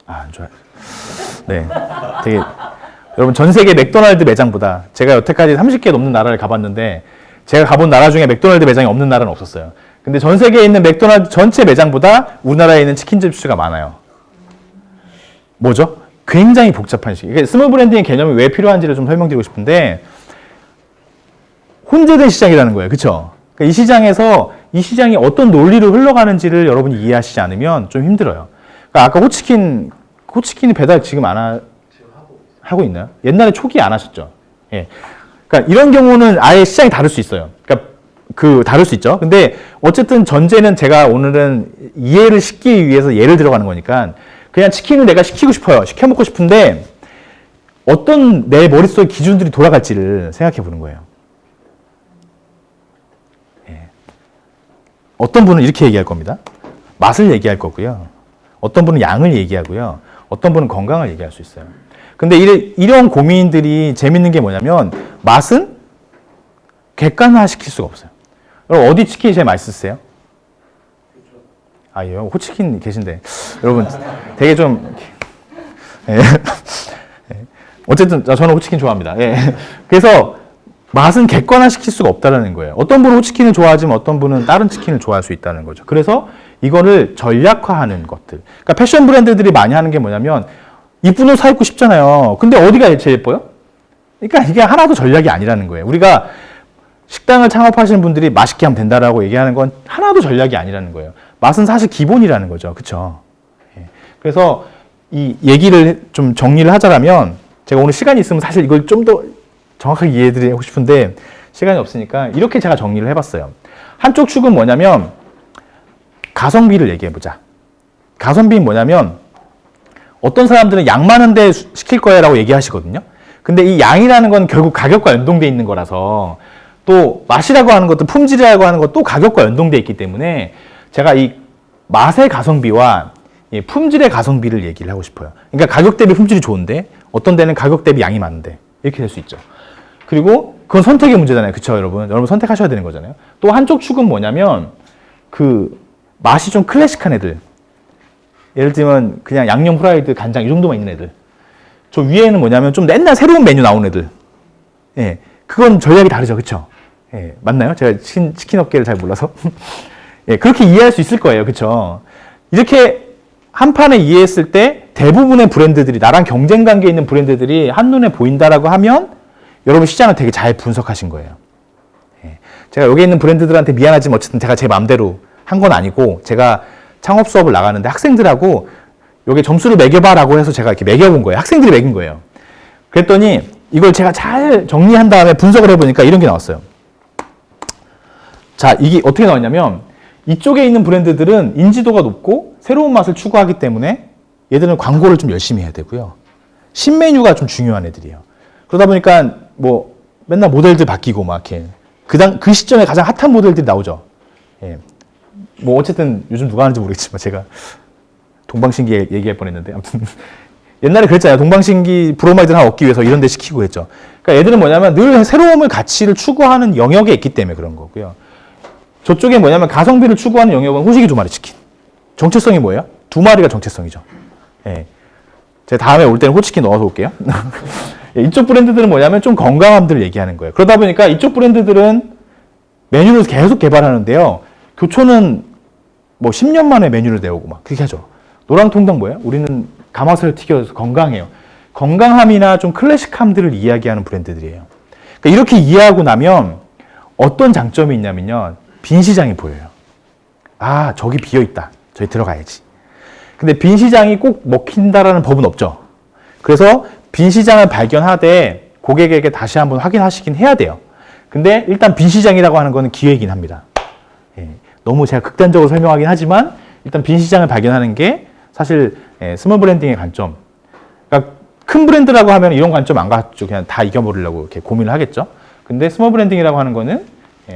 안 좋아요. 네. 되게, 여러분, 전 세계 맥도날드 매장보다 제가 여태까지 30개 넘는 나라를 가봤는데, 제가 가본 나라 중에 맥도날드 매장이 없는 나라는 없었어요. 근데 전 세계에 있는 맥도날드 전체 매장보다 우리나라에 있는 치킨집 수가 많아요. 뭐죠? 굉장히 복잡한 시기. 스몰 브랜딩의 개념이 왜 필요한지를 좀 설명드리고 싶은데, 혼재된 시장이라는 거예요. 그쵸? 그러니까 이 시장에서 이 시장이 어떤 논리로 흘러가는지를 여러분이 이해하시지 않으면 좀 힘들어요. 그러니까 아까 호치킨이 배달 지금 하고 있나요? 옛날에 초기에 안 하셨죠? 예. 그러니까 이런 경우는 아예 시장이 다를 수 있어요. 그러니까 다를 수 있죠. 근데 어쨌든 전제는 제가 오늘은 이해를 쉽기 위해서 예를 들어가는 거니까 그냥 치킨을 내가 시키고 싶어요. 시켜 먹고 싶은데 어떤 내 머릿속에 기준들이 돌아갈지를 생각해 보는 거예요. 예. 어떤 분은 이렇게 얘기할 겁니다. 맛을 얘기할 거고요. 어떤 분은 양을 얘기하고요. 어떤 분은 건강을 얘기할 수 있어요. 근데 이런 고민들이 재밌는 게 뭐냐면 맛은 객관화 시킬 수가 없어요. 여러분 어디 치킨이 제일 맛있으세요? 아, 예, 호치킨 계신데 여러분 되게 좀 예. 어쨌든 저는 호치킨 좋아합니다. 예. 그래서 맛은 객관화 시킬 수가 없다는 거예요. 어떤 분은 호치킨을 좋아하지만 어떤 분은 다른 치킨을 좋아할 수 있다는 거죠. 그래서 이거를 전략화하는 것들. 그러니까 패션 브랜드들이 많이 하는 게 뭐냐면 이쁜 옷 사 입고 싶잖아요. 근데 어디가 제일 예뻐요? 그러니까 이게 하나도 전략이 아니라는 거예요. 우리가 식당을 창업하시는 분들이 맛있게 하면 된다라고 얘기하는 건 하나도 전략이 아니라는 거예요. 맛은 사실 기본이라는 거죠. 그렇죠? 그래서 이 얘기를 좀 정리를 하자면 제가 오늘 시간이 있으면 사실 이걸 좀 더 정확하게 이해해드리고 싶은데 시간이 없으니까 이렇게 제가 정리를 해봤어요. 한쪽 축은 뭐냐면 가성비를 얘기해보자. 가성비는 뭐냐면 어떤 사람들은 양 많은데 시킬 거야 라고 얘기하시거든요. 근데 이 양이라는 건 결국 가격과 연동되어 있는 거라서 또 맛이라고 하는 것도 품질이라고 하는 것도 가격과 연동되어 있기 때문에 제가 이 맛의 가성비와 품질의 가성비를 얘기를 하고 싶어요. 그러니까 가격 대비 품질이 좋은데 어떤 데는 가격 대비 양이 많은데 이렇게 될 수 있죠. 그리고 그건 선택의 문제잖아요. 그쵸, 여러분? 여러분 선택하셔야 되는 거잖아요. 또 한쪽 축은 뭐냐면 그 맛이 좀 클래식한 애들. 예를 들면 그냥 양념 후라이드 간장 이 정도만 있는 애들. 저 위에는 뭐냐면 좀 맨날 새로운 메뉴 나오는 애들. 예, 그건 전략이 다르죠. 그쵸? 예, 맞나요? 제가 치킨 업계를 잘 몰라서. 예, 그렇게 이해할 수 있을 거예요. 그쵸? 이렇게 한 판에 이해했을 때 대부분의 브랜드들이 나랑 경쟁 관계에 있는 브랜드들이 한눈에 보인다라고 하면 여러분 시장을 되게 잘 분석하신 거예요. 예, 제가 여기 있는 브랜드들한테 미안하지만 어쨌든 제가 제 마음대로 한 건 아니고 제가 창업 수업을 나가는데 학생들하고 여기 점수를 매겨봐라고 해서 제가 이렇게 매겨본 거예요. 학생들이 매긴 거예요. 그랬더니 이걸 제가 잘 정리한 다음에 분석을 해보니까 이런 게 나왔어요. 자, 이게 어떻게 나왔냐면 이쪽에 있는 브랜드들은 인지도가 높고 새로운 맛을 추구하기 때문에 얘들은 광고를 좀 열심히 해야 되고요. 신메뉴가 좀 중요한 애들이에요. 그러다 보니까 뭐 맨날 모델들 바뀌고 막 이렇게 그 시점에 가장 핫한 모델들이 나오죠. 예. 뭐 어쨌든 요즘 누가 하는지 모르겠지만 제가 동방신기 얘기할 뻔했는데 아무튼 옛날에 그랬잖아요. 동방신기 브로마이드를 하나 얻기 위해서 이런 데 시키고 했죠. 그러니까 얘들은 뭐냐면 늘 새로움을 가치를 추구하는 영역에 있기 때문에 그런 거고요. 저쪽에 뭐냐면 가성비를 추구하는 영역은 호식이 2마리 치킨. 정체성이 뭐예요? 2마리가 정체성이죠. 예. 제가 다음에 올 때는 호치킨 넣어서 올게요. 이쪽 브랜드들은 뭐냐면 좀 건강함들을 얘기하는 거예요. 그러다 보니까 이쪽 브랜드들은 메뉴를 계속 개발하는데요. 교촌은 뭐 10년 만에 메뉴를 내오고 막 그렇게 하죠. 노랑통닭 뭐예요? 우리는 가마솥에 튀겨서 건강해요. 건강함이나 좀 클래식함들을 이야기하는 브랜드들이에요. 그러니까 이렇게 이해하고 나면 어떤 장점이 있냐면요. 빈 시장이 보여요. 아, 저기 비어있다. 저기 들어가야지. 근데 빈 시장이 꼭 먹힌다라는 법은 없죠. 그래서 빈 시장을 발견하되 고객에게 다시 한번 확인하시긴 해야 돼요. 근데 일단 빈 시장이라고 하는 거는 기회이긴 합니다. 예, 너무 제가 극단적으로 설명하긴 하지만 일단 빈 시장을 발견하는 게 사실 스몰 브랜딩의 관점. 그러니까 큰 브랜드라고 하면 이런 관점 안 갖죠. 그냥 다 이겨버리려고 이렇게 고민을 하겠죠. 근데 스몰 브랜딩이라고 하는 거는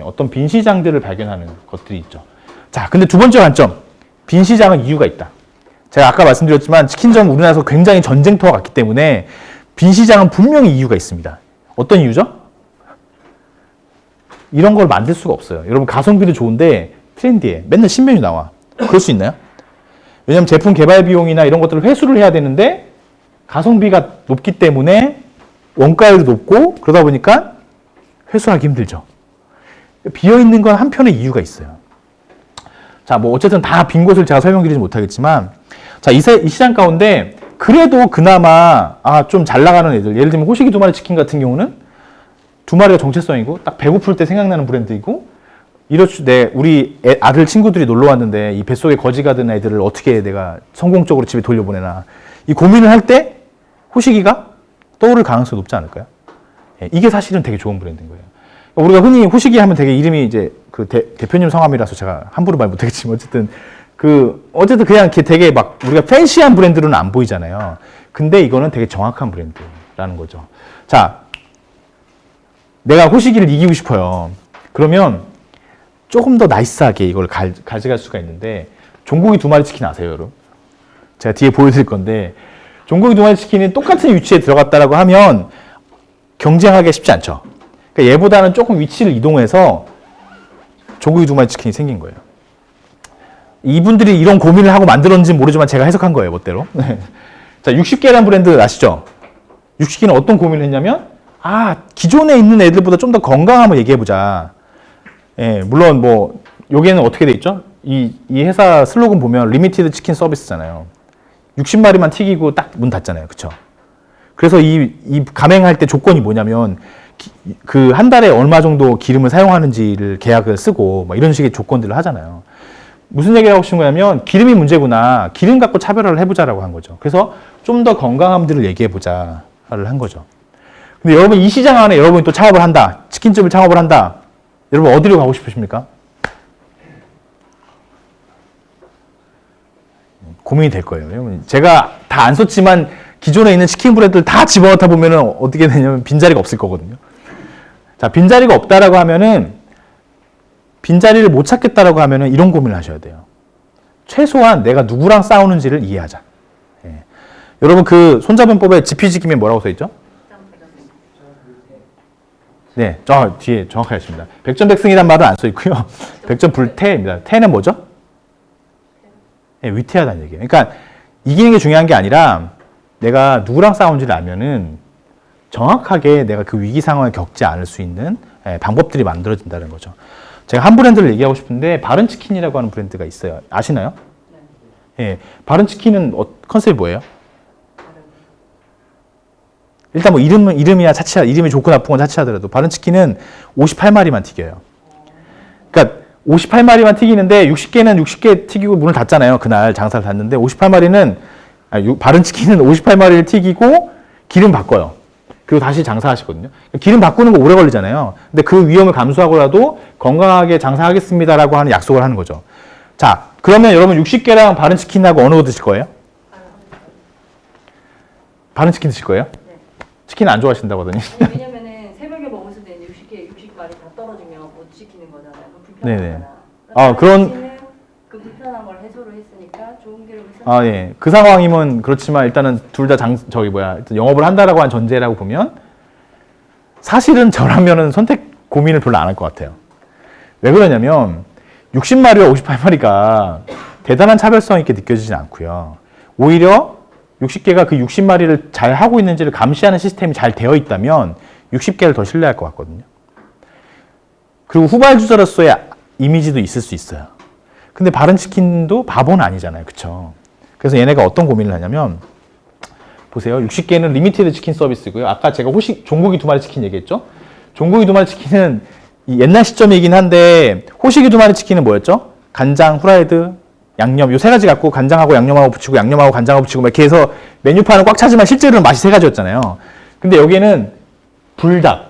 어떤 빈 시장들을 발견하는 것들이 있죠. 자, 근데 두 번째 관점. 빈 시장은 이유가 있다. 제가 아까 말씀드렸지만 치킨점 우리나라에서 굉장히 전쟁터가 같기 때문에 빈 시장은 분명히 이유가 있습니다. 어떤 이유죠? 이런 걸 만들 수가 없어요. 여러분 가성비도 좋은데 트렌디해. 맨날 신메뉴 나와. 그럴 수 있나요? 왜냐하면 제품 개발 비용이나 이런 것들을 회수를 해야 되는데 가성비가 높기 때문에 원가율도 높고 그러다 보니까 회수하기 힘들죠. 비어있는 건 한편의 이유가 있어요. 자, 뭐 어쨌든 다 빈 곳을 제가 설명드리지 못하겠지만 자, 이 시장 가운데 그래도 그나마 좀 잘 나가는 애들, 예를 들면 호식이 2마리 치킨 같은 경우는 2마리가 정체성이고 딱 배고플 때 생각나는 브랜드이고 우리 아들 친구들이 놀러 왔는데 이 뱃속에 거지 가든 애들을 어떻게 내가 성공적으로 집에 돌려보내나 이 고민을 할 때 호식이가 떠오를 가능성이 높지 않을까요? 예, 이게 사실은 되게 좋은 브랜드인 거예요. 우리가 흔히 호식이 하면 되게 이름이 이제 그 대표님 성함이라서 제가 함부로 말 못하겠지만 어쨌든 그냥 이렇게 되게 막 우리가 팬시한 브랜드로는 안 보이잖아요. 근데 이거는 되게 정확한 브랜드라는 거죠. 자, 내가 호식이를 이기고 싶어요. 그러면 조금 더 나이스하게 이걸 가져갈 수가 있는데 종고기 2마리 치킨 아세요, 여러분? 제가 뒤에 보여드릴 건데 종고기 2마리 치킨이 똑같은 위치에 들어갔다라고 하면 경쟁하기 쉽지 않죠. 그러니까 얘보다는 조금 위치를 이동해서 종고기 2마리 치킨이 생긴 거예요. 이분들이 이런 고민을 하고 만들었는지 모르지만 제가 해석한 거예요, 멋대로. 자, 60계란 브랜드 아시죠? 60계는 어떤 고민을 했냐면 기존에 있는 애들보다 좀 더 건강함을 얘기해보자. 예, 물론 뭐 여기에는 어떻게 돼 있죠? 이 회사 슬로건 보면 리미티드 치킨 서비스잖아요. 60마리만 튀기고 딱 문 닫잖아요, 그렇죠? 그래서 이 가맹할 때 조건이 뭐냐면 그 한 달에 얼마 정도 기름을 사용하는지를 계약을 쓰고 뭐 이런 식의 조건들을 하잖아요. 무슨 얘기를 하고 싶은 거냐면 기름이 문제구나. 기름 갖고 차별화를 해보자라고 한 거죠. 그래서 좀 더 건강함들을 얘기해보자를 한 거죠. 근데 여러분 이 시장 안에 여러분이 또 창업을 한다. 치킨집을 창업을 한다. 여러분 어디로 가고 싶으십니까? 고민이 될 거예요. 제가 다 안 썼지만 기존에 있는 치킨 브랜드를 다 집어넣다 보면 어떻게 되냐면 빈자리가 없을 거거든요. 자, 빈자리가 없다라고 하면은 빈자리를 못 찾겠다라고 하면은 이런 고민을 하셔야 돼요. 최소한 내가 누구랑 싸우는지를 이해하자. 예. 여러분 그 손자병법에 지피지기면 뭐라고 써 있죠? 네, 저 뒤에 정확하게 했습니다. 백전백승이란 말은 안 써 있고요. 백전불태입니다. 태는 뭐죠? 네, 위태하다는 얘기예요. 그러니까 이기는 게 중요한 게 아니라 내가 누구랑 싸운지를 알면은 정확하게 내가 그 위기 상황을 겪지 않을 수 있는 방법들이 만들어진다는 거죠. 제가 한 브랜드를 얘기하고 싶은데 바른치킨이라고 하는 브랜드가 있어요. 아시나요? 네. 예, 바른치킨은 컨셉이 뭐예요? 일단 뭐 이름이야 차치하, 이름이 좋고 나쁜 건 차치하더라도 바른치킨은 58마리만 튀겨요. 그러니까 58마리만 튀기는데 60개는 60개 튀기고 문을 닫잖아요. 그날 장사를 닫는데 58마리는 바른치킨은 58마리를 튀기고 기름 바꿔요. 그리고 다시 장사하시거든요. 기름 바꾸는 거 오래 걸리잖아요. 근데 그 위험을 감수하고라도 건강하게 장사하겠습니다라고 하는 약속을 하는 거죠. 자, 그러면 여러분 60개랑 바른치킨하고 어느 거 드실 거예요? 바른치킨 드실 거예요? 네. 치킨 안 좋아하신다고 하더니. 아니, 왜냐면은 새벽에 먹었을 때 60마리 다 떨어지면 못 지키는 거잖아요. 불편하잖아. 그런 그 불편한 걸 해소를 했으니까 좋은 기름을 예. 그 상황이면 그렇지만 일단은 둘 다 영업을 한다라고 한 전제라고 보면 사실은 저라면은 선택 고민을 별로 안 할 것 같아요. 왜 그러냐면 60마리와 58마리가 대단한 차별성 있게 느껴지진 않고요. 오히려 60개가 그 60마리를 잘 하고 있는지를 감시하는 시스템이 잘 되어 있다면 60개를 더 신뢰할 것 같거든요. 그리고 후발주자로서의 이미지도 있을 수 있어요. 근데 바른치킨도 바보는 아니잖아요. 그쵸? 그래서 얘네가 어떤 고민을 하냐면 보세요. 60개는 리미티드 치킨 서비스고요. 아까 제가 종고기 2마리 치킨 얘기했죠? 종고기 2마리 치킨은 옛날 시점이긴 한데 호식이 2마리 치킨은 뭐였죠? 간장, 후라이드, 양념 요 세 가지 갖고 간장하고 양념하고 붙이고 양념하고 간장하고 붙이고 막 이렇게 해서 메뉴판은 꽉 차지만 실제로는 맛이 세 가지였잖아요. 근데 여기는 불닭.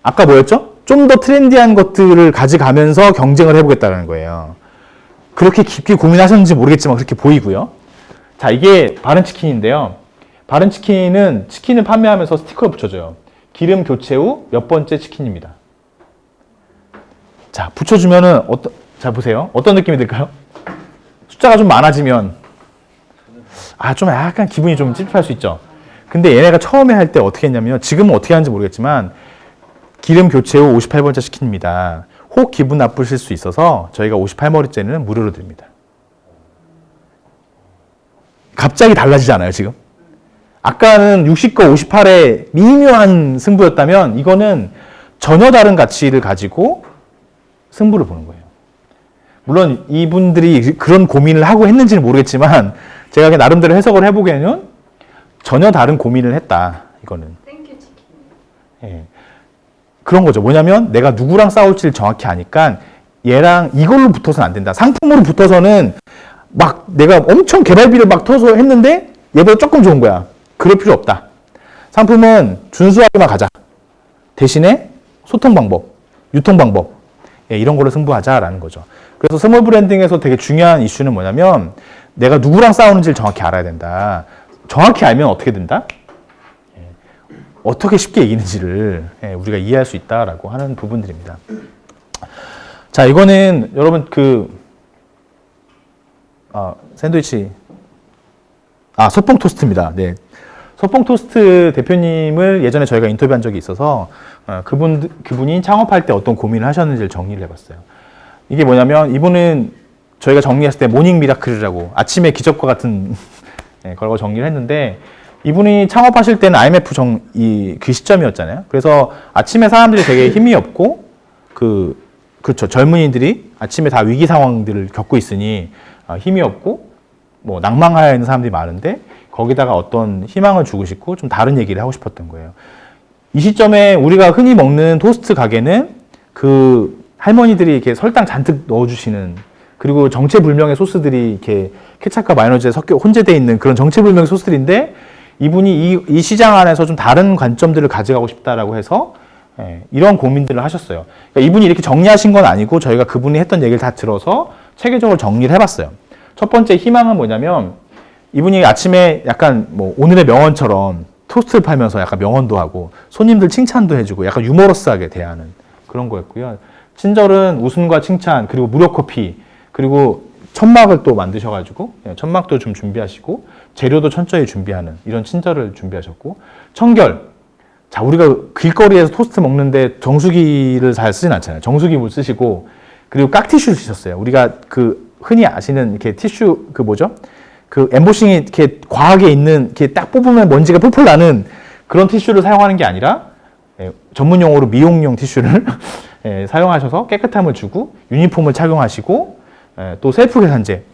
아까 뭐였죠? 좀 더 트렌디한 것들을 가져가면서 경쟁을 해보겠다는 거예요. 그렇게 깊게 고민하셨는지 모르겠지만 그렇게 보이고요. 자, 이게 바른치킨인데요. 바른치킨은 치킨을 판매하면서 스티커를 붙여줘요. 기름 교체 후 몇 번째 치킨입니다. 자, 붙여주면은 자, 보세요. 어떤 느낌이 들까요? 숫자가 좀 많아지면 좀 약간 기분이 좀 찝찝할 수 있죠. 근데 얘네가 처음에 할 때 어떻게 했냐면요. 지금은 어떻게 하는지 모르겠지만 기름 교체 후 58번째 치킨입니다. 혹 기분 나쁘실 수 있어서 저희가 58머리째는 무료로 드립니다. 갑자기 달라지잖아요, 지금. 아까는 60과 58의 미묘한 승부였다면 이거는 전혀 다른 가치를 가지고 승부를 보는 거예요. 물론 이분들이 그런 고민을 하고 했는지는 모르겠지만 제가 그냥 나름대로 해석을 해보기에는 전혀 다른 고민을 했다. 이거는. 땡큐 치킨. 예. 그런 거죠. 뭐냐면 내가 누구랑 싸울지를 정확히 아니까 얘랑 이걸로 붙어서는 안 된다. 상품으로 붙어서는 막 내가 엄청 개발비를 막 터서 했는데 얘보다 조금 좋은 거야. 그럴 필요 없다. 상품은 준수하게만 가자. 대신에 소통 방법, 유통 방법, 예, 이런 걸로 승부하자라는 거죠. 그래서 스몰 브랜딩에서 되게 중요한 이슈는 뭐냐면 내가 누구랑 싸우는지를 정확히 알아야 된다. 정확히 알면 어떻게 된다? 예, 어떻게 쉽게 이기는지를 예, 우리가 이해할 수 있다라고 하는 부분들입니다. 자, 이거는 여러분 샌드위치 소뽕 토스트입니다. 네. 소뽕 토스트 대표님을 예전에 저희가 인터뷰한 적이 있어서 그분이 창업할 때 어떤 고민을 하셨는지를 정리를 해봤어요. 이게 뭐냐면 이분은 저희가 정리했을 때 모닝 미라클이라고 아침의 기적과 같은 걸 정리를 했는데 이분이 창업하실 때는 IMF 그 시점이었잖아요. 그래서 아침에 사람들이 되게 힘이 없고 그렇죠. 젊은이들이 아침에 다 위기 상황들을 겪고 있으니 힘이 없고 뭐 낭망하여 있는 사람들이 많은데 거기다가 어떤 희망을 주고 싶고 좀 다른 얘기를 하고 싶었던 거예요. 이 시점에 우리가 흔히 먹는 토스트 가게는 그 할머니들이 이렇게 설탕 잔뜩 넣어주시는 그리고 정체불명의 소스들이 이렇게 케찹과 마요네즈에 섞여 혼재되어 있는 그런 정체불명의 소스들인데 이분이 이 시장 안에서 좀 다른 관점들을 가져가고 싶다라고 해서 이런 고민들을 하셨어요. 그러니까 이분이 이렇게 정리하신 건 아니고 저희가 그분이 했던 얘기를 다 들어서 체계적으로 정리를 해봤어요. 첫 번째 희망은 뭐냐면 이분이 아침에 약간 뭐 오늘의 명언처럼 토스트를 팔면서 약간 명언도 하고 손님들 칭찬도 해주고 약간 유머러스하게 대하는 그런 거였고요. 친절은 웃음과 칭찬 그리고 무료 커피 그리고 천막을 또 만드셔가지고 천막도 좀 준비하시고 재료도 천천히 준비하는 이런 친절을 준비하셨고 청결. 자, 우리가 길거리에서 토스트 먹는데 정수기를 잘 쓰진 않잖아요. 정수기 물 쓰시고 그리고 깍티슈를 쓰셨어요. 우리가 흔히 아시는 이렇게 티슈 엠보싱이 이렇게 과하게 있는 이렇게 딱 뽑으면 먼지가 폴폴 나는 그런 티슈를 사용하는 게 아니라 전문 용어로 미용용 티슈를 사용하셔서 깨끗함을 주고 유니폼을 착용하시고 또 셀프 계산제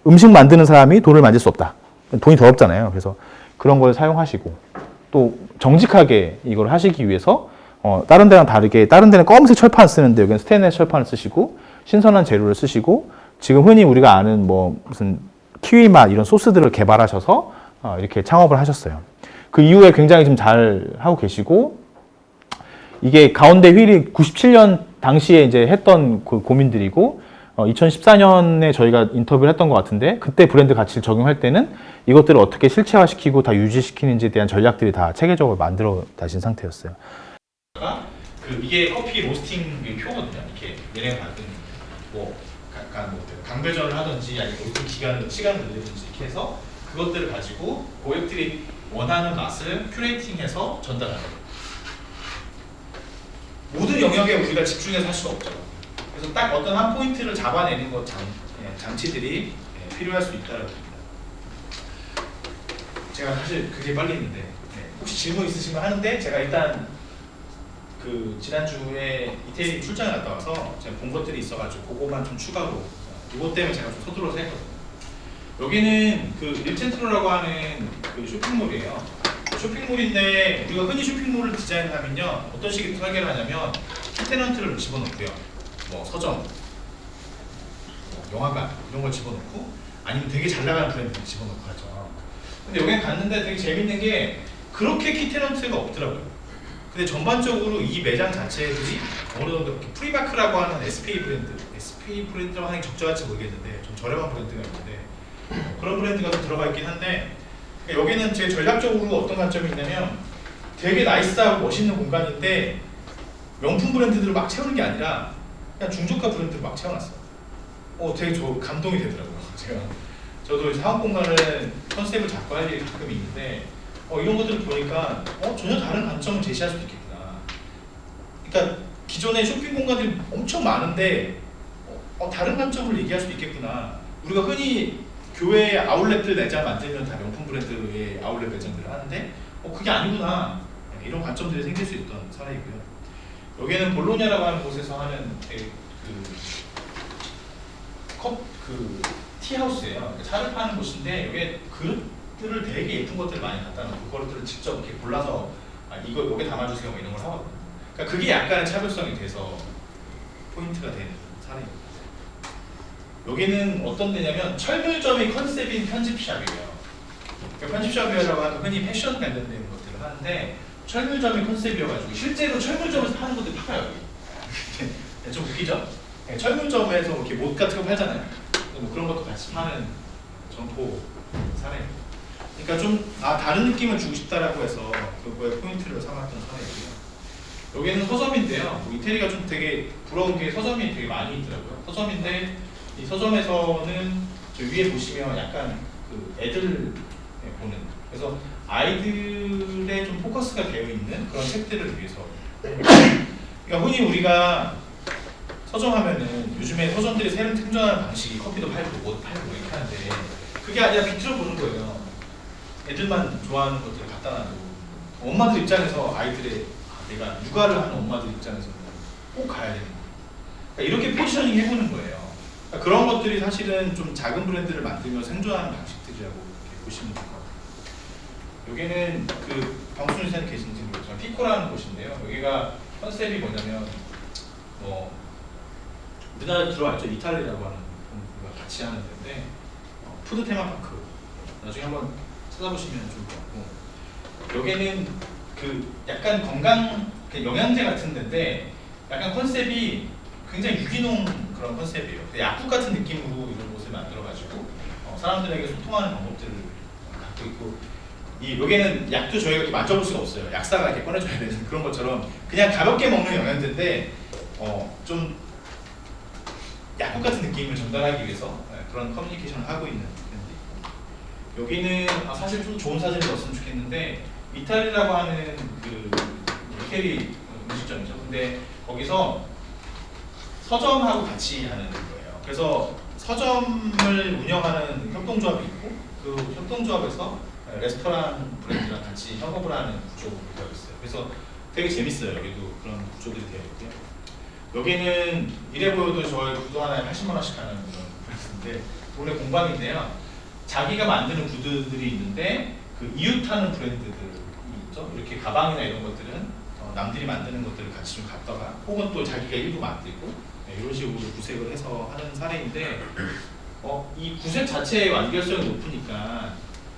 음식 만드는 사람이 돈을 만질 수 없다. 돈이 더럽잖아요. 그래서 그런 걸 사용하시고 또 정직하게 이걸 하시기 위해서 다른 데랑 다르게 다른 데는 검은색 철판 쓰는데 여기는 스테인레스 철판을 쓰시고 신선한 재료를 쓰시고 지금 흔히 우리가 아는 뭐 무슨 키위 맛 이런 소스들을 개발하셔서 이렇게 창업을 하셨어요. 그 이후에 굉장히 좀 잘 하고 계시고 이게 가운데 휠이 97년 당시에 이제 했던 그 고민들이고 2014년에 저희가 인터뷰를 했던 것 같은데 그때 브랜드 가치를 적용할 때는 이것들을 어떻게 실체화시키고 다 유지시키는지에 대한 전략들이 다 체계적으로 만들어 다신 상태였어요. 이게 커피 로스팅 표거든요. 이렇게 얘네 받은 뭐 약간 뭐 강배전을 하든지 아니면 로스팅 시간을 늘리든지 이렇게 해서 그것들을 가지고 고객들이 원하는 맛을 큐레이팅해서 전달하는 거예요. 모든 영역에 우리가 집중해서 할 수가 없죠. 그래서 딱 어떤 한 포인트를 잡아내는 것 장치들이 필요할 수 있다는 겁니다. 제가 사실 그게 빨리 했는데 혹시 질문 있으시면 하는데 제가 일단 그 지난주에 이태리 출장에 갔다 와서 제가 본 것들이 있어가지고 그거만 좀 추가로 이것 때문에 제가 좀 서둘러서 했거든요. 여기는 그 일센트로라고 하는 그 쇼핑몰이에요. 쇼핑몰인데 우리가 흔히 쇼핑몰을 디자인하면요 어떤 식으로 설계를 하냐면 키테넌트를 집어넣고요, 뭐 서점, 뭐 영화관 이런 걸 집어넣고 아니면 되게 잘 나가는 브랜드를 집어넣고 하죠. 근데 여기 갔는데 되게 재밌는 게 그렇게 키테넌트가 없더라고요. 근데 전반적으로 이 매장 자체들이 어느 정도 프리마크라고 하는 SPA 브랜드라고 하는 게 적절할지 모르겠는데 좀 저렴한 브랜드가 있는데 그런 브랜드가 좀 들어가 있긴 한데 여기는 제 전략적으로 어떤 관점이 있냐면 되게 나이스하고 멋있는 공간인데 명품 브랜드들을 막 채우는 게 아니라 그냥 중저가 브랜드를 막 채워놨어요. 되게 감동이 되더라고요. 저도 사업 공간을 컨셉을 잡고 할 일이 가끔 있는데 이런 것들을 보니까 전혀 다른 관점을 제시할 수도 있겠구나. 그러니까 기존의 쇼핑 공간들이 엄청 많은데 다른 관점을 얘기할 수도 있겠구나. 우리가 흔히 교회 아울렛 매장 만들면 다 명품 브랜드의 아울렛 매장들을 하는데 그게 아니구나 이런 관점들이 생길 수 있던 사례이고요. 여기는 볼로냐라고 하는 곳에서 하는 되게 그 티하우스예요. 차를 파는 곳인데 여기에 그릇들을 되게 예쁜 것들 많이 갖다 놓고 그것들을 직접 이렇게 골라서 이거 여기 담아주세요 뭐 이런 걸 하거든요. 그러니까 그게 약간의 차별성이 돼서 포인트가 되는 사례입니다. 여기는 어떤 데냐면 철물점의 컨셉인 편집샵이에요. 그러니까 편집샵이라고 하면 흔히 패션 관련된 것들을 하는데 철물점이 컨셉이어가지고 실제로 철물점에서 파는 것들 팔아요. 좀 웃기죠? 철물점에서 이렇게 못 같은 거 팔잖아요. 뭐 그런 것도 같이 파는 점포 사례입니다. 그러니까 좀 다른 느낌을 주고 싶다라고 해서 그거에 포인트를 삼았던 사례이고요. 여기는 서점인데요. 뭐 이태리가 좀 되게 부러운 게 서점이 되게 많이 있더라고요. 서점인데 이 서점에서는 저 위에 보시면 약간 그 애들 보는 그래서 아이들의 좀 포커스가 되어 있는 그런 책들을 위해서 그러니까 흔히 우리가 서점하면은 요즘에 서점들이 새로 생존하는 방식이 커피도 팔고 옷 팔고 이렇게 하는데 그게 아니라 비틀어 보는 거예요. 애들만 좋아하는 것들을 갖다 놔도 엄마들 입장에서 아이들의 내가 육아를 하는 엄마들 입장에서는 꼭 가야 되는 거예요. 그러니까 이렇게 포지셔닝 해보는 거예요. 그러니까 그런 것들이 사실은 좀 작은 브랜드를 만들며 생존하는 방식들이라고 이렇게 보시면 될 것 같아요. 여기는 그 방순희 선생님 계신지 모르겠지만 피코라는 곳인데요. 여기가 컨셉이 뭐냐면 우리나라에 들어왔죠. 이탈리라고 하는 분과 같이 하는 데인데 푸드 테마파크 나중에 한번 찾아보시면 좋을 것 같고 여기는 그 약간 건강 영양제 같은 데인데 약간 컨셉이 굉장히 유기농 그런 컨셉이에요. 약국 같은 느낌으로 이런 곳을 만들어가지고 사람들에게 소통하는 방법들을 갖고 있고 여기는 약도 저희가 이렇게 만져볼 수가 없어요. 약사가 이렇게 꺼내줘야 되는 그런 것처럼 그냥 가볍게 먹는 영양제인데 좀 약국 같은 느낌을 전달하기 위해서 그런 커뮤니케이션을 하고 있는 브랜드. 여기는 사실 좀 좋은 사진을 넣었으면 좋겠는데 이탈리라고 하는 그 이태리 음식점이죠. 근데 거기서 서점하고 같이 하는 거예요. 그래서 서점을 운영하는 협동조합이 있고 그 협동조합에서 레스토랑 브랜드랑 같이 협업을 하는 구조가 있어요. 그래서 되게 재밌어요. 여기도 그런 구조들이 되어 있고요. 여기는 이래 보여도 저희 구두 하나에 80만 원씩 하는 그런 브랜드인데 동네 공방인데요. 자기가 만드는 구두들이 있는데 그 이웃하는 브랜드들이 있죠. 이렇게 가방이나 이런 것들은 남들이 만드는 것들을 같이 좀 갖다가 혹은 또 자기가 일부 만들고 이런 식으로 구색을 해서 하는 사례인데 이 구색 자체의 완결성이 높으니까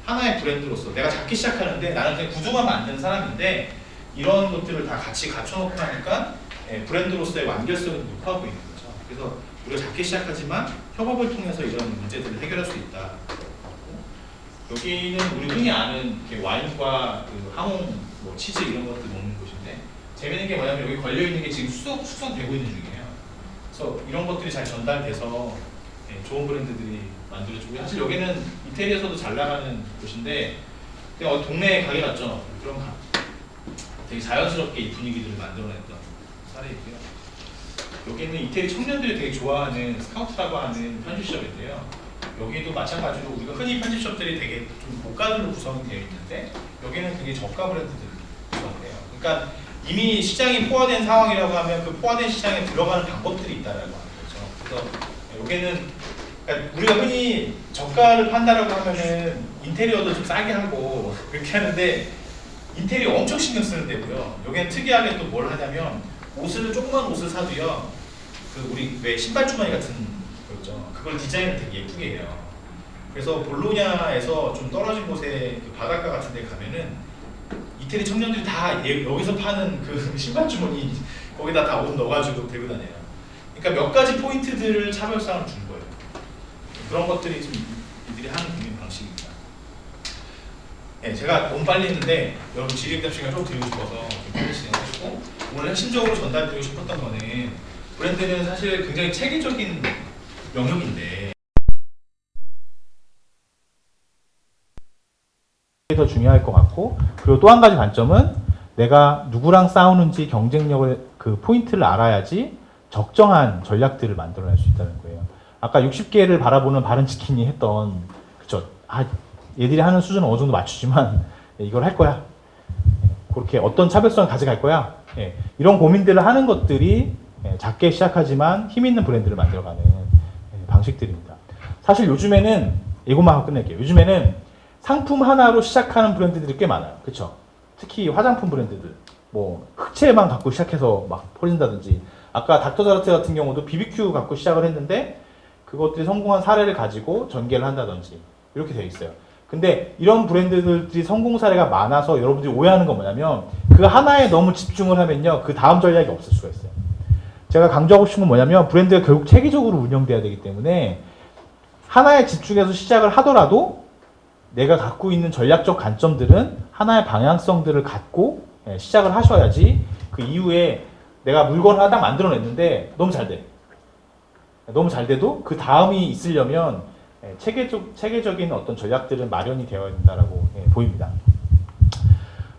하나의 브랜드로서 내가 작게 시작하는데 나는 그냥 구두만 만드는 사람인데 이런 것들을 다 같이 갖춰놓고 나니까 브랜드로서의 완결성이 높아지고 있는 거죠. 그래서 우리가 작게 시작하지만 협업을 통해서 이런 문제들을 해결할 수 있다. 여기는 우리 흔히 아는 와인과 그 항공, 치즈 이런 것들 먹는 곳인데 재밌는 게 뭐냐면 여기 걸려 있는 게 지금 숙성되고 있는 중이에요. 그래서 이런 것들이 잘 전달돼서 좋은 브랜드들이 만들어지고 사실 여기는 이태리에서도 잘 나가는 곳인데 동네에 가게 갔죠. 그럼 되게 자연스럽게 이 분위기들을 만들어냈던 사례이고요. 여기는 이태리 청년들이 되게 좋아하는 스카우트라고 하는 편집숍인데요. 여기도 마찬가지로 우리가 흔히 편집숍들이 되게 좀 고가들로 구성이 되어 있는데 여기는 굉장히 저가 브랜드들이 구성돼요. 그러니까 이미 시장이 포화된 상황이라고 하면 그 포화된 시장에 들어가는 방법들이 있다라고 하는 거죠. 그래서 여기는 그러니까 우리가 흔히 저가를 판다라고 하면은 인테리어도 좀 싸게 하고 그렇게 하는데 인테리어 엄청 신경 쓰는 데고요. 여기는 특이하게 또 뭘 하냐면 조그만 옷을 사도요. 그 우리 왜 신발 주머니 같은 거 있죠. 그걸 디자인을 되게 예쁘게 해요. 그래서 볼로냐에서 좀 떨어진 곳에 그 바닷가 같은 데 가면은 이태리 청년들이 다 여기서 파는 그 신발 주머니 거기다 다 옷 넣어가지고 들고 다녀요. 그러니까 몇 가지 포인트들을 차별성을 준 거예요. 그런 것들이 좀 이들이 하는 공연 방식입니다. 제가 너무 빨리 했는데 여러분 질의응답 시간 좀 드리고 싶어서 빨리 진행하시고 오늘 핵심적으로 전달드리고 싶었던 거는 브랜드는 사실 굉장히 체계적인 영역인데 더 중요할 것 같고 그리고 또 한 가지 관점은 내가 누구랑 싸우는지 경쟁력을 그 포인트를 알아야지 적정한 전략들을 만들어낼 수 있다는 거예요. 아까 60개를 바라보는 바른치킨이 했던 얘들이 하는 수준은 어느 정도 맞추지만 이걸 할 거야. 그렇게 어떤 차별성을 가져갈 거야. 이런 고민들을 하는 것들이 작게 시작하지만 힘 있는 브랜드를 만들어가는 방식들입니다. 사실 요즘에는 이것만 하고 끝낼게요. 요즘에는 상품 하나로 시작하는 브랜드들이 꽤 많아요. 그렇죠? 특히 화장품 브랜드들, 뭐 흑채만 갖고 시작해서 막 퍼진다든지, 아까 닥터자르트 같은 경우도 BBQ 갖고 시작을 했는데 그것들이 성공한 사례를 가지고 전개를 한다든지 이렇게 되어 있어요. 근데 이런 브랜드들이 성공 사례가 많아서 여러분들이 오해하는 건 뭐냐면 그 하나에 너무 집중을 하면요 그 다음 전략이 없을 수가 있어요. 제가 강조하고 싶은 건 뭐냐면 브랜드가 결국 체계적으로 운영돼야 되기 때문에 하나에 집중해서 시작을 하더라도 내가 갖고 있는 전략적 관점들은 하나의 방향성들을 갖고 시작을 하셔야지 그 이후에 내가 물건을 하나 딱 만들어냈는데 너무 잘 돼. 너무 잘 돼도 그 다음이 있으려면 체계적인 어떤 전략들은 마련이 되어야 된다라고 보입니다.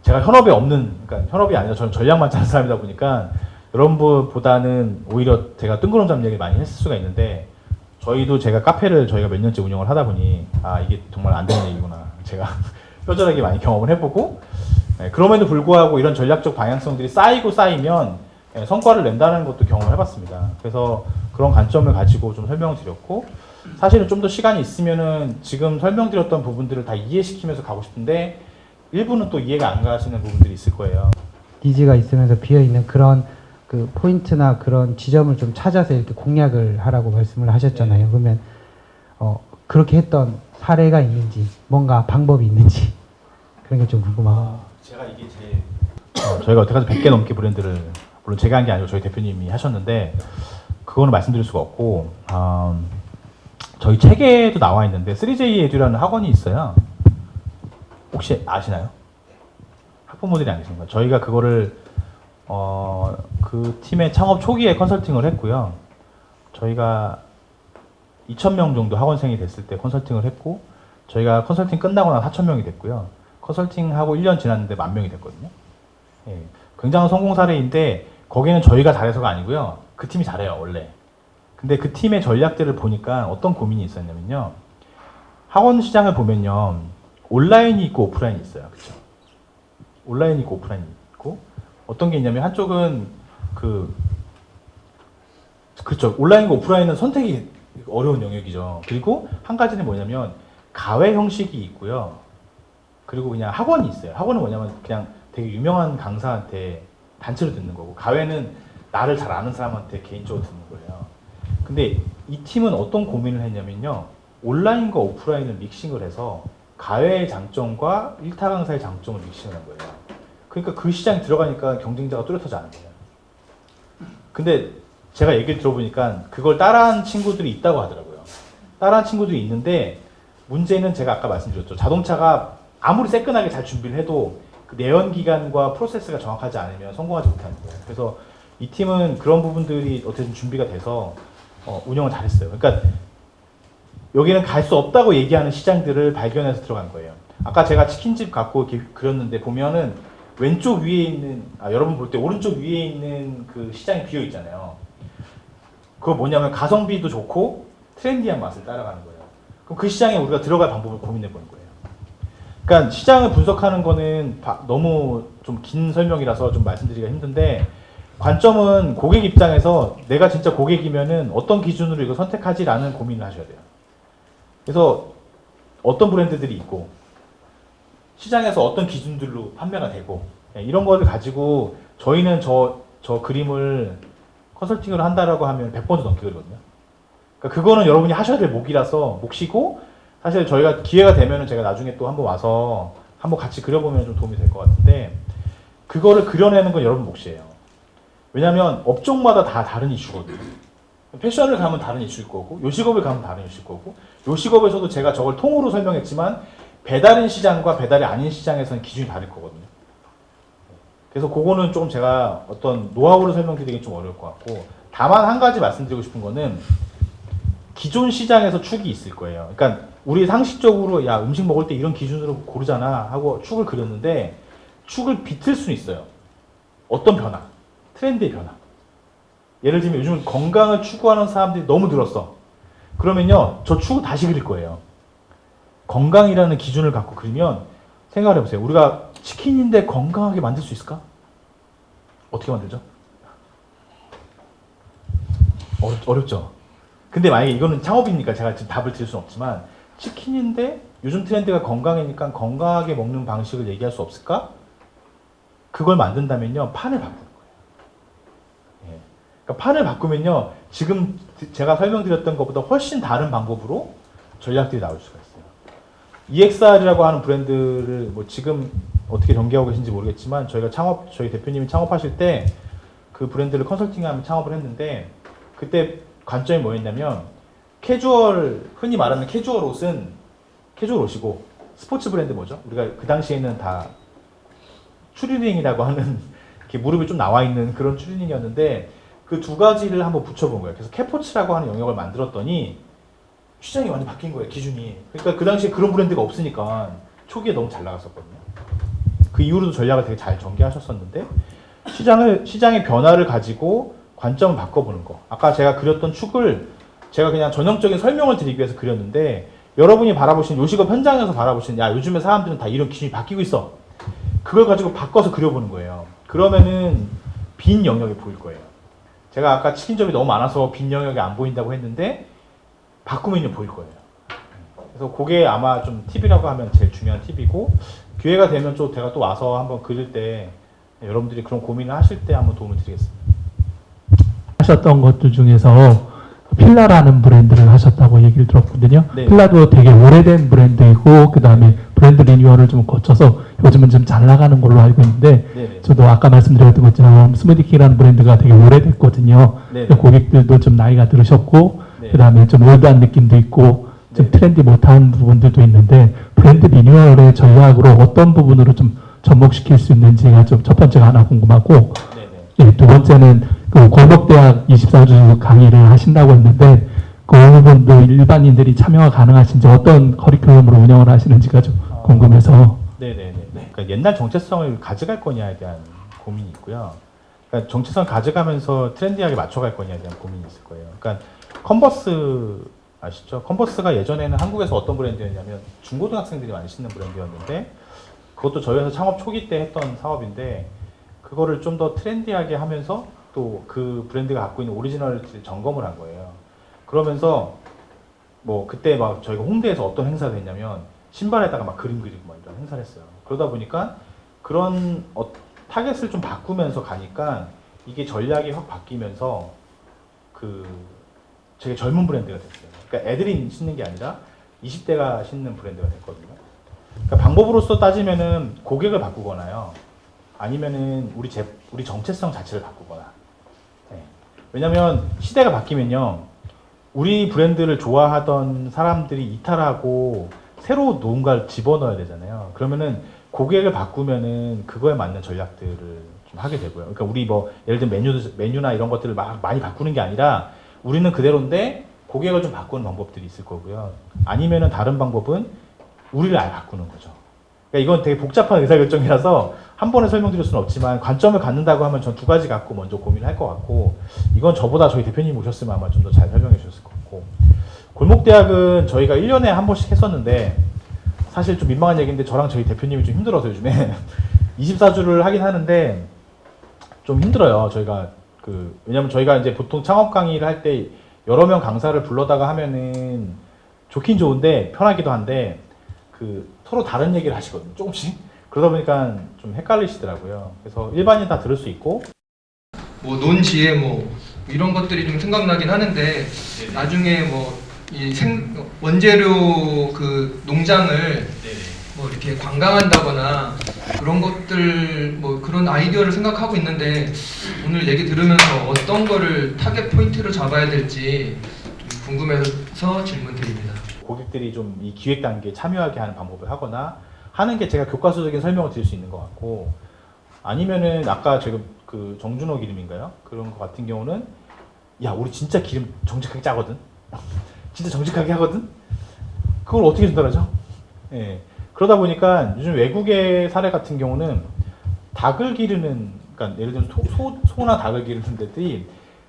제가 현업에 없는, 그러니까 현업이 아니라 저는 전략만 짜는 사람이다 보니까 여러분보다는 오히려 제가 뜬구름 잡는 얘기를 많이 했을 수가 있는데 저희도 제가 카페를 저희가 몇 년째 운영을 하다 보니 이게 정말 안 되는 얘기구나. 제가 뼈저리게 많이 경험을 해보고 그럼에도 불구하고 이런 전략적 방향성들이 쌓이면 성과를 낸다는 것도 경험을 해봤습니다. 그래서 그런 관점을 가지고 좀 설명을 드렸고 사실은 좀 더 시간이 있으면은 지금 설명드렸던 부분들을 다 이해시키면서 가고 싶은데 일부는 또 이해가 안 가시는 부분들이 있을 거예요. 니즈가 있으면서 비어있는 그런 그 포인트나 그런 지점을 좀 찾아서 이렇게 공략을 하라고 말씀을 하셨잖아요. 네. 그러면 그렇게 했던 사례가 있는지 뭔가 방법이 있는지 그런 게 좀 궁금하고. 제가 이게 저희가 여태까지 100개 넘게 브랜드를 물론 제가 한 게 아니고 저희 대표님이 하셨는데 그거는 말씀드릴 수가 없고 저희 책에도 나와 있는데 3J 에듀라는 학원이 있어요. 혹시 아시나요? 학부모들이 안 계신가요? 저희가 그거를 그 팀의 창업 초기에 컨설팅을 했고요. 저희가 2,000명 정도 학원생이 됐을 때 컨설팅을 했고 저희가 컨설팅 끝나고 나서 4,000명이 됐고요. 컨설팅하고 1년 지났는데 10,000명이 됐거든요. 굉장한 성공 사례인데 거기는 저희가 잘해서가 아니고요. 그 팀이 잘해요, 원래. 근데 그 팀의 전략들을 보니까 어떤 고민이 있었냐면요. 학원 시장을 보면요. 온라인이 있고 오프라인이 있어요. 그렇죠? 온라인이 있고 오프라인이 있고 어떤 게 있냐면 한쪽은 그렇죠. 온라인과 오프라인은 선택이 어려운 영역이죠. 그리고 한 가지는 뭐냐면 가외 형식이 있고요. 그리고 그냥 학원이 있어요. 학원은 뭐냐면 그냥 되게 유명한 강사한테 단체로 듣는 거고 가외는 나를 잘 아는 사람한테 개인적으로 듣는 거예요. 근데 이 팀은 어떤 고민을 했냐면요. 온라인과 오프라인을 믹싱을 해서 가외의 장점과 1타 강사의 장점을 믹싱을 한 거예요. 그러니까 그 시장에 들어가니까 경쟁자가 뚜렷하지 않은 거예요. 근데 제가 얘기를 들어보니까 그걸 따라한 친구들이 있다고 하더라고요. 따라한 친구들이 있는데 문제는 제가 아까 말씀드렸죠. 자동차가 아무리 새끈하게 잘 준비를 해도 그 내연 기관과 프로세스가 정확하지 않으면 성공하지 못하는 거예요. 그래서 이 팀은 그런 부분들이 어쨌든 준비가 돼서 운영을 잘했어요. 그러니까 여기는 갈 수 없다고 얘기하는 시장들을 발견해서 들어간 거예요. 아까 제가 치킨집 갖고 이렇게 그렸는데 보면은 왼쪽 위에 있는 여러분 볼 때 오른쪽 위에 있는 그 시장이 비어 있잖아요. 그거 뭐냐면 가성비도 좋고 트렌디한 맛을 따라가는 거예요. 그럼 그 시장에 우리가 들어갈 방법을 고민해 보는 거예요. 그러니까 시장을 분석하는 거는 너무 좀 긴 설명이라서 좀 말씀드리기가 힘든데 관점은 고객 입장에서 내가 진짜 고객이면은 어떤 기준으로 이거 선택하지라는 고민을 하셔야 돼요. 그래서 어떤 브랜드들이 있고 시장에서 어떤 기준들로 판매가 되고 이런 거를 가지고 저희는 저 그림을 컨설팅을 한다라고 하면 100번도 넘게 그리거든요. 그러니까 그거는 여러분이 하셔야 될 몫이고 사실 저희가 기회가 되면은 제가 나중에 또 한번 와서 한번 같이 그려보면 좀 도움이 될 것 같은데 그거를 그려내는 건 여러분 몫이에요. 왜냐하면 업종마다 다 다른 이슈거든요. 패션을 가면 다른 이슈일 거고 요식업을 가면 다른 이슈일 거고 요식업에서도 제가 저걸 통으로 설명했지만 배달인 시장과 배달이 아닌 시장에서는 기준이 다를 거거든요. 그래서 그거는 조금 제가 어떤 노하우를 설명드리기 좀 어려울 것 같고 다만 한 가지 말씀드리고 싶은 거는 기존 시장에서 축이 있을 거예요. 그러니까 우리 상식적으로 야 음식 먹을 때 이런 기준으로 고르잖아 하고 축을 그렸는데 축을 비틀 수는 있어요. 어떤 변화? 트렌드의 변화. 예를 들면 요즘 건강을 추구하는 사람들이 너무 늘었어. 그러면요 저 축을 다시 그릴 거예요. 건강이라는 기준을 갖고 그리면 생각을 해보세요. 우리가 치킨인데 건강하게 만들 수 있을까? 어떻게 만들죠? 어렵죠. 근데 만약에 이거는 창업이니까 제가 지금 답을 드릴 수는 없지만 치킨인데 요즘 트렌드가 건강이니까 건강하게 먹는 방식을 얘기할 수 없을까? 그걸 만든다면요, 판을 바꾸는 거예요. 예. 그러니까 판을 바꾸면요, 지금 제가 설명드렸던 것보다 훨씬 다른 방법으로 전략들이 나올 수가 있어요. EXR이라고 하는 브랜드를 뭐 지금 어떻게 전개하고 계신지 모르겠지만 저희 대표님이 창업하실 때 그 브랜드를 컨설팅하면 창업을 했는데 그때 관점이 뭐였냐면 흔히 말하는 캐주얼 옷이고 스포츠 브랜드 뭐죠? 우리가 그 당시에는 다 추리닝이라고 하는 이렇게 무릎이 좀 나와 있는 그런 추리닝이었는데 그 두 가지를 한번 붙여본 거예요. 그래서 캐포츠라고 하는 영역을 만들었더니 시장이 완전 바뀐 거예요, 기준이. 그러니까 그 당시에 그런 브랜드가 없으니까 초기에 너무 잘 나갔었거든요. 그 이후로도 전략을 되게 잘 전개하셨었는데 시장의 변화를 가지고 관점을 바꿔보는 거. 아까 제가 그렸던 축을 제가 그냥 전형적인 설명을 드리기 위해서 그렸는데 여러분이 바라보시는 요식업 현장에서 바라보시는 야 요즘에 사람들은 다 이런 기준이 바뀌고 있어. 그걸 가지고 바꿔서 그려보는 거예요. 그러면은 빈 영역이 보일 거예요. 제가 아까 치킨점이 너무 많아서 빈 영역이 안 보인다고 했는데 바꾸면요 보일 거예요. 그래서 그게 아마 좀 팁이라고 하면 제일 중요한 팁이고 기회가 되면 좀 제가 또 와서 한번 그릴 때 여러분들이 그런 고민을 하실 때 한번 도움을 드리겠습니다. 하셨던 것들 중에서 필라라는 브랜드를 하셨다고 얘기를 들었거든요. 네. 필라도 되게 오래된 브랜드이고 그 다음에 브랜드 리뉴얼을 좀 거쳐서 요즘은 좀 잘 나가는 걸로 알고 있는데 네네. 저도 아까 말씀드렸던 것처럼 스무디킹이라는 브랜드가 되게 오래됐거든요. 네네. 고객들도 좀 나이가 들으셨고 네. 그 다음에 좀 올드한 느낌도 있고 좀 네. 트렌디 못한 부분들도 있는데 브랜드 리뉴얼의 전략으로 어떤 부분으로 좀 접목시킬 수 있는지가 좀 첫 번째가 하나 궁금하고 네네. 예, 두 번째는 그 골목대학 24주 강의를 하신다고 했는데 그 부분도 일반인들이 참여가 가능하신지 어떤 커리큘럼으로 운영을 하시는지가 좀 궁금해서 네네네. 그러니까 옛날 정체성을 가져갈 거냐에 대한 고민이 있고요. 그러니까 정체성을 가져가면서 트렌디하게 맞춰갈 거냐에 대한 고민이 있을 거예요. 그러니까 컨버스 아시죠? 컨버스가 예전에는 한국에서 어떤 브랜드였냐면 중고등학생들이 많이 신는 브랜드였는데 그것도 저희 회사 창업 초기 때 했던 사업인데 그거를 좀 더 트렌디하게 하면서 또 그 브랜드가 갖고 있는 오리지널리티를 점검을 한 거예요. 그러면서 뭐 그때 막 저희가 홍대에서 어떤 행사를 했냐면 신발에다가 막 그림 그리고 막 이런 행사를 했어요. 그러다 보니까 그런 타겟을 좀 바꾸면서 가니까 이게 전략이 확 바뀌면서 그 되게 젊은 브랜드가 됐어요. 그러니까 애들이 신는 게 아니라 20대가 신는 브랜드가 됐거든요. 그러니까 방법으로서 따지면은 고객을 바꾸거나요. 아니면은 우리 정체성 자체를 바꾸거나. 네. 왜냐면 시대가 바뀌면요. 우리 브랜드를 좋아하던 사람들이 이탈하고 새로 뭔가를 집어넣어야 되잖아요. 그러면은 고객을 바꾸면은 그거에 맞는 전략들을 좀 하게 되고요. 그러니까 우리 뭐 예를 들면 메뉴나 이런 것들을 막 많이 바꾸는 게 아니라 우리는 그대로인데 고객을 좀 바꾸는 방법들이 있을 거고요. 아니면은 다른 방법은 우리를 아예 바꾸는 거죠. 그러니까 이건 되게 복잡한 의사결정이라서 한 번에 설명드릴 수는 없지만 관점을 갖는다고 하면 전 두 가지 갖고 먼저 고민을 할 것 같고 이건 저보다 저희 대표님 오셨으면 아마 좀 더 잘 설명해 주셨을 것 같고 골목대학은 저희가 1년에 한 번씩 했었는데 사실 좀 민망한 얘기인데 저랑 저희 대표님이 좀 힘들어서 요즘에 24주를 하긴 하는데 좀 힘들어요. 저희가 왜냐면 저희가 이제 보통 창업 강의를 할 때 여러 명 강사를 불러다가 하면은 좋긴 좋은데 편하기도 한데 서로 다른 얘기를 하시거든요. 조금씩. 그러다 보니까 좀 헷갈리시더라고요. 그래서 일반인 다 들을 수 있고 뭐 논지혜 뭐 이런 것들이 좀 생각나긴 하는데 나중에 뭐 이 원재료 그 농장을 뭐 이렇게 관광한다거나 그런 것들 뭐 그런 아이디어를 생각하고 있는데 오늘 얘기 들으면서 어떤 거를 타겟 포인트로 잡아야 될지 좀 궁금해서 질문 드립니다. 고객들이 좀 이 기획 단계에 참여하게 하는 방법을 하거나 하는 게 제가 교과서적인 설명을 드릴 수 있는 것 같고 아니면은 아까 제가 그 정준호 기름인가요? 그런 거 같은 경우는 야 우리 진짜 기름 정직하게 짜거든? 진짜 정직하게 하거든? 그걸 어떻게 전달하죠? 예. 그러다 보니까 요즘 외국의 사례 같은 경우는 닭을 기르는 그러니까 예를 들면 소나 닭을 기르는 데들이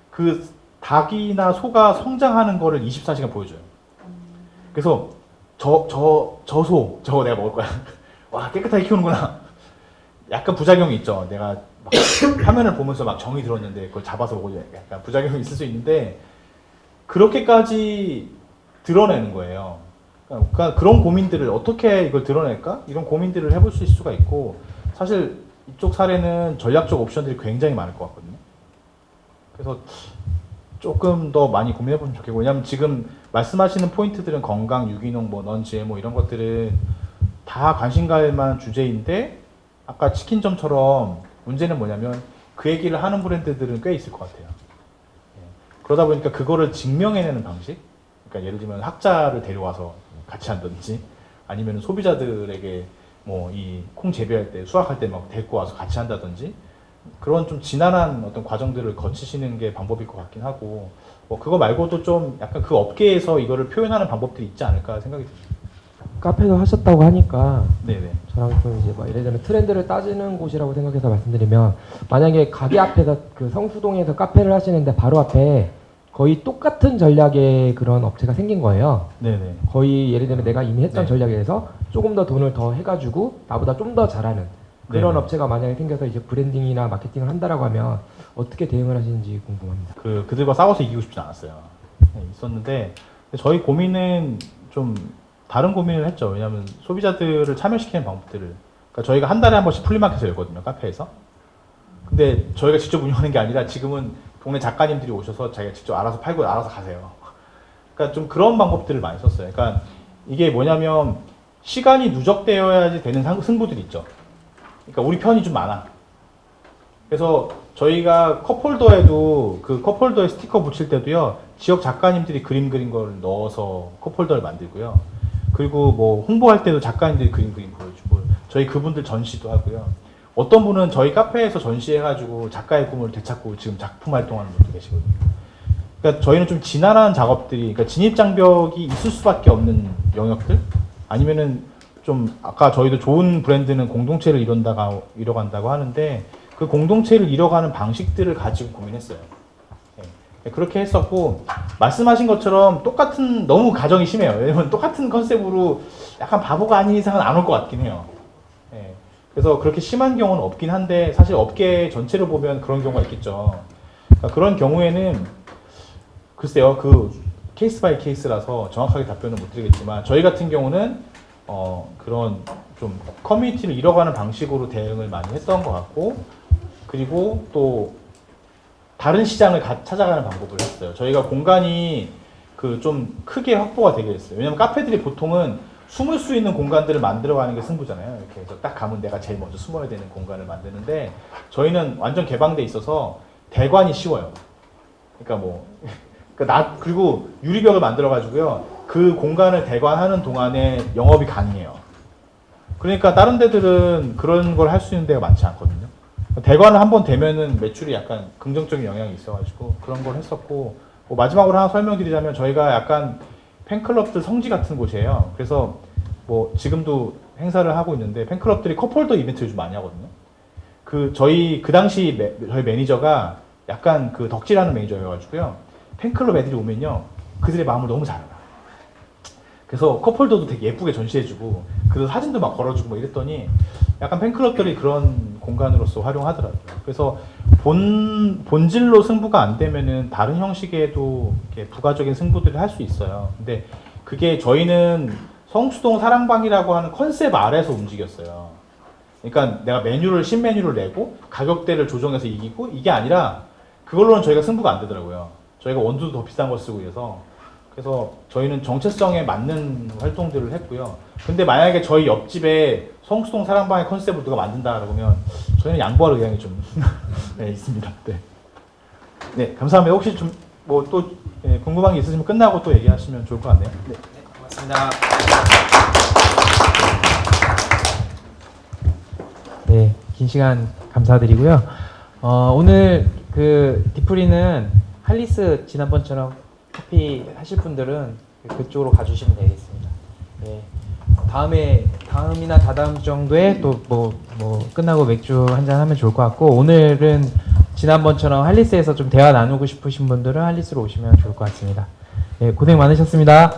그 닭이나 소가 성장하는 거를 24시간 보여줘요. 그래서 저거 내가 먹을 거야. 와, 깨끗하게 키우는구나. 약간 부작용이 있죠. 내가 막 화면을 보면서 막 정이 들었는데 그걸 잡아서 먹으려 약간 부작용이 있을 수 있는데 그렇게까지 드러내는 거예요. 그러니까 그런 고민들을 어떻게 이걸 드러낼까? 이런 고민들을 해볼 수 있을 수가 있고 사실 이쪽 사례는 전략적 옵션들이 굉장히 많을 것 같거든요. 그래서 조금 더 많이 고민해보면 좋겠고 왜냐하면 지금 말씀하시는 포인트들은 건강, 유기농, 뭐 non-GMO 이런 것들은 다 관심 갈 만한 주제인데 아까 치킨점처럼 문제는 뭐냐면 그 얘기를 하는 브랜드들은 꽤 있을 것 같아요. 그러다 보니까 그거를 증명해내는 방식 그러니까 예를 들면 학자를 데려와서 같이 한다든지 아니면 소비자들에게 뭐 이 콩 재배할 때 수확할 때 막 데리고 와서 같이 한다든지 그런 좀 지난한 어떤 과정들을 거치시는 게 방법일 것 같긴 하고 뭐 그거 말고도 좀 약간 그 업계에서 이거를 표현하는 방법들이 있지 않을까 생각이 듭니다. 카페도 하셨다고 하니까 네네. 저랑 좀 이제 뭐 예를 들면 트렌드를 따지는 곳이라고 생각해서 말씀드리면 만약에 가게 앞에서 그 성수동에서 카페를 하시는데 바로 앞에 거의 똑같은 전략의 그런 업체가 생긴 거예요. 네네. 거의 예를 들면 내가 이미 했던 네. 전략에서 조금 더 돈을 더 해가지고 나보다 좀 더 잘하는 그런 네네. 업체가 만약에 생겨서 이제 브랜딩이나 마케팅을 한다라고 하면 어떻게 대응을 하시는지 궁금합니다. 그들과 싸워서 이기고 싶지 않았어요. 네, 있었는데 저희 고민은 좀 다른 고민을 했죠. 왜냐하면 소비자들을 참여시키는 방법들을 그러니까 저희가 한 달에 한 번씩 플리마켓을 열거든요. 카페에서. 근데 저희가 직접 운영하는 게 아니라 지금은 동네 작가님들이 오셔서 자기가 직접 알아서 팔고 알아서 가세요. 그러니까 좀 그런 방법들을 많이 썼어요. 그러니까 이게 뭐냐면 시간이 누적되어야지 되는 승부들이 있죠. 그러니까 우리 편이 좀 많아. 그래서 저희가 컵홀더에도 그 컵홀더에 스티커 붙일 때도요. 지역 작가님들이 그림 그린 걸 넣어서 컵홀더를 만들고요. 그리고 뭐 홍보할 때도 작가님들이 그림 보여주고 저희 그분들 전시도 하고요. 어떤 분은 저희 카페에서 전시해가지고 작가의 꿈을 되찾고 지금 작품 활동하는 분도 계시거든요. 그러니까 저희는 좀 지난한 작업들이, 그러니까 진입장벽이 있을 수밖에 없는 영역들? 아니면은 좀, 아까 저희도 좋은 브랜드는 공동체를 이뤄간다고 하는데 그 공동체를 이뤄가는 방식들을 가지고 고민했어요. 네. 그렇게 했었고, 말씀하신 것처럼 똑같은, 너무 가정이 심해요. 왜냐면 똑같은 컨셉으로 약간 바보가 아닌 이상은 안 올 것 같긴 해요. 네. 그래서 그렇게 심한 경우는 없긴 한데 사실 업계 전체를 보면 그런 경우가 있겠죠. 그러니까 그런 경우에는 글쎄요, 그 케이스 바이 케이스라서 정확하게 답변을 못 드리겠지만 저희 같은 경우는 그런 좀 커뮤니티를 이뤄가는 방식으로 대응을 많이 했던 것 같고 그리고 또 다른 시장을 찾아가는 방법을 했어요. 저희가 공간이 그 좀 크게 확보가 되게 됐어요. 왜냐면 카페들이 보통은 숨을 수 있는 공간들을 만들어가는 게 승부잖아요. 이렇게 해서 딱 가면 내가 제일 먼저 숨어야 되는 공간을 만드는데 저희는 완전 개방돼 있어서 대관이 쉬워요. 그러니까 뭐 그리고 유리벽을 만들어가지고요. 그 공간을 대관하는 동안에 영업이 가능해요. 그러니까 다른 데들은 그런 걸 할 수 있는 데가 많지 않거든요. 대관을 한번 되면은 매출이 약간 긍정적인 영향이 있어가지고 그런 걸 했었고 뭐 마지막으로 하나 설명드리자면 저희가 약간 팬클럽들 성지 같은 곳이에요. 그래서 뭐 지금도 행사를 하고 있는데 팬클럽들이 컵홀더 이벤트를 좀 많이 하거든요. 저희 그 당시 저희 매니저가 약간 그 덕질하는 매니저여가지고요. 팬클럽 애들이 오면요. 그들의 마음을 너무 잘 알아. 그래서 컵홀더도 되게 예쁘게 전시해주고 그래서 사진도 막 걸어주고 뭐 이랬더니 약간 팬클럽들이 그런 공간으로서 활용하더라고요. 그래서 본질로 승부가 안 되면은 다른 형식에도 이렇게 부가적인 승부들을 할 수 있어요. 근데 그게 저희는 성수동 사랑방이라고 하는 컨셉 아래서 움직였어요. 그러니까 내가 신메뉴를 내고 가격대를 조정해서 이기고 이게 아니라 그걸로는 저희가 승부가 안 되더라고요. 저희가 원두도 더 비싼 걸 쓰고 그래서 저희는 정체성에 맞는 활동들을 했고요. 근데 만약에 저희 옆집에 성수동 사랑방의 컨셉을 누가 만든다 그러면 저희는 양보할 의향이 좀 네, 있습니다. 네. 네, 감사합니다. 혹시 좀 뭐 또 궁금한 게 있으시면 끝나고 또 얘기하시면 좋을 것 같네요. 네. 고맙습니다. 네, 긴 시간 감사드리고요. 오늘 그 디프리는 할리스 지난번처럼 커피 하실 분들은 그쪽으로 가주시면 되겠습니다. 네. 다음이나 다다음 정도에 또 뭐 끝나고 맥주 한잔 하면 좋을 것 같고 오늘은 지난번처럼 할리스에서 좀 대화 나누고 싶으신 분들은 할리스로 오시면 좋을 것 같습니다. 네, 고생 많으셨습니다.